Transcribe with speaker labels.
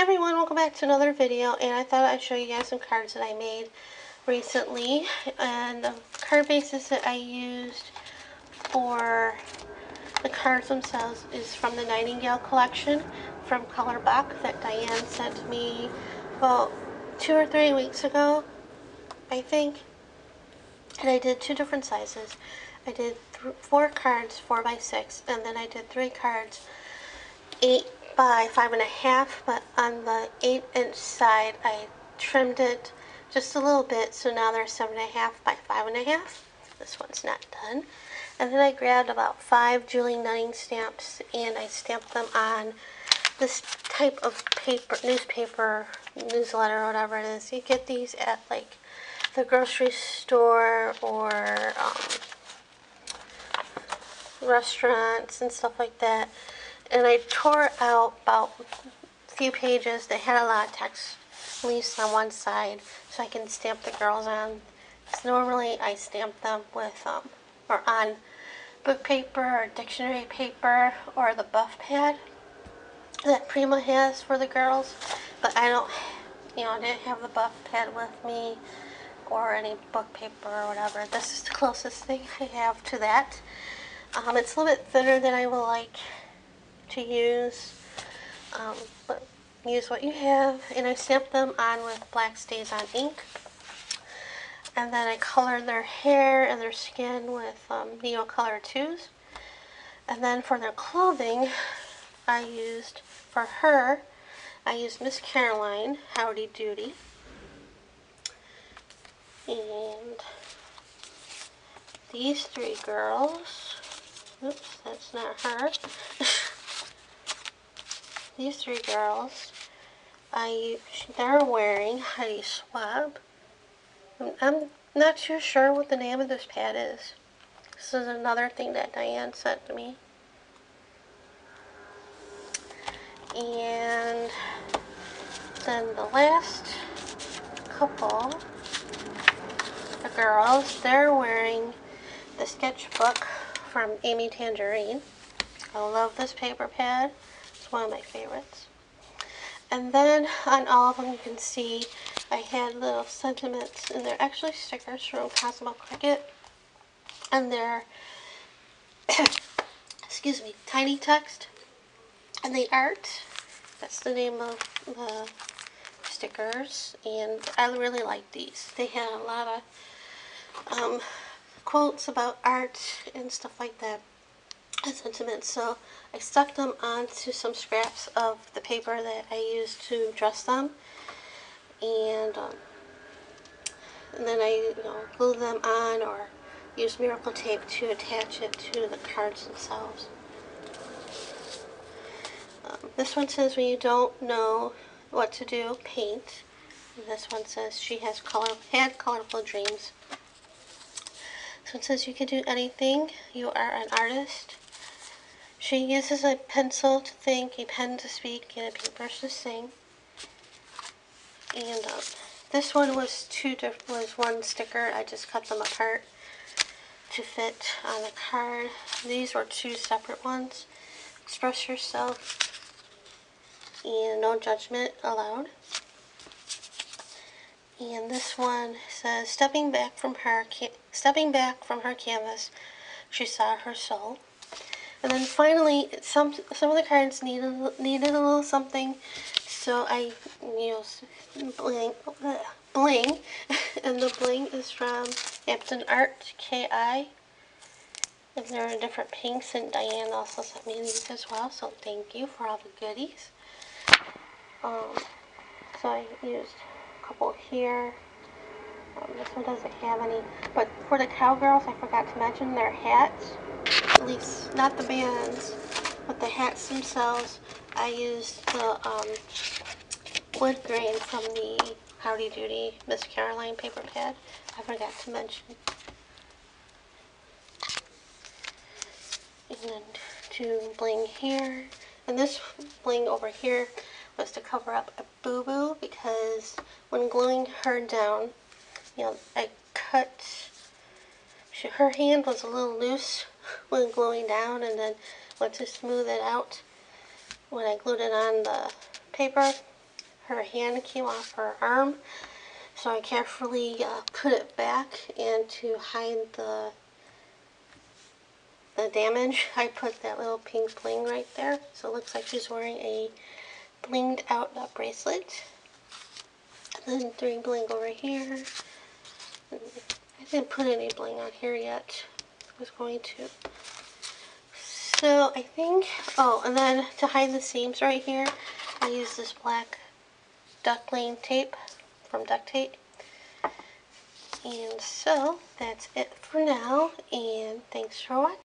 Speaker 1: Hi everyone, welcome back to another video, and I thought I'd show you guys some cards that I made recently. And the card bases that I used for the cards themselves is from the Nightingale collection from Colorblock that Diane sent me about 2 or 3 weeks ago, I think. And I did 2 different sizes. I did 4 cards 4 by 6, and then I did 3 cards 8 by 5.5, but on the 8-inch side I trimmed it just a little bit, so now they're 7.5 by 5.5. This one's not done. And then I grabbed about 5 Julie Nutting stamps and I stamped them on this type of paper, newspaper, newsletter, whatever it is. You get these at like the grocery store or restaurants and stuff like that. And I tore out about a few pages that had a lot of text, at least on one side, so I can stamp the girls on. So normally I stamp them with, or on book paper or dictionary paper or the buff pad that Prima has for the girls. But I don't, didn't have the buff pad with me or any book paper or whatever. This is the closest thing I have to that. It's a little bit thinner than I would like to use, but use what you have. And I stamped them on with Black Stays On ink, and then I colored their hair and their skin with Neocolor 2s. And then for their clothing, I used Miss Caroline, Howdy Doody, and these 3 girls. Oops, that's not her. These 3 girls, they're wearing Heidi Swapp. I'm not too sure what the name of this pad is. This is another thing that Diane sent to me. And then the last couple, the girls, they're wearing the sketchbook from Amy Tangerine. I love this paper pad. It's one of my favorites. And then on all of them you can see I had little sentiments, and they're actually stickers from Cosmo Cricket. And they're, excuse me, tiny text. And the art, that's the name of the stickers. And I really like these. They had a lot of quotes about art and stuff like that. Sentiments, so I stuck them onto some scraps of the paper that I used to dress them, and then I glue them on or use Miracle Tape to attach it to the cards themselves. This one says, when you don't know what to do, paint. And this one says, she had colorful dreams. So it says, you can do anything, you are an artist. She uses a pencil to think, a pen to speak, and a paintbrush to sing. And this one was one sticker. I just cut them apart to fit on the card. These were 2 separate ones. Express yourself and no judgment allowed. And this one says, stepping back from her canvas, she saw her soul. And then finally, some of the cards needed a little something, so I used bling, and the bling is from Hampton Art KI, and there are different pinks, and Diane also sent me these as well, so thank you for all the goodies. So I used a couple here. This one doesn't have any, but for the cowgirls, I forgot to mention their hats. At least not the bands, but the hats themselves. I used the wood grain from the Howdy Doody Miss Caroline paper pad. I forgot to mention. And then 2 bling here. And this bling over here was to cover up a boo-boo, because when gluing her down, I cut, her hand was a little loose when gluing down, and then went to smooth it out when I glued it on the paper. her hand came off her arm. So I carefully put it back, and to hide the damage, I put that little pink bling right there. So it looks like she's wearing a blinged out bracelet. And then 3 bling over here. I didn't put any bling on here yet. I was going to. So I think, oh, and then to hide the seams right here, I use this black duckling tape from Duct Tape. And so that's it for now, and thanks for watching.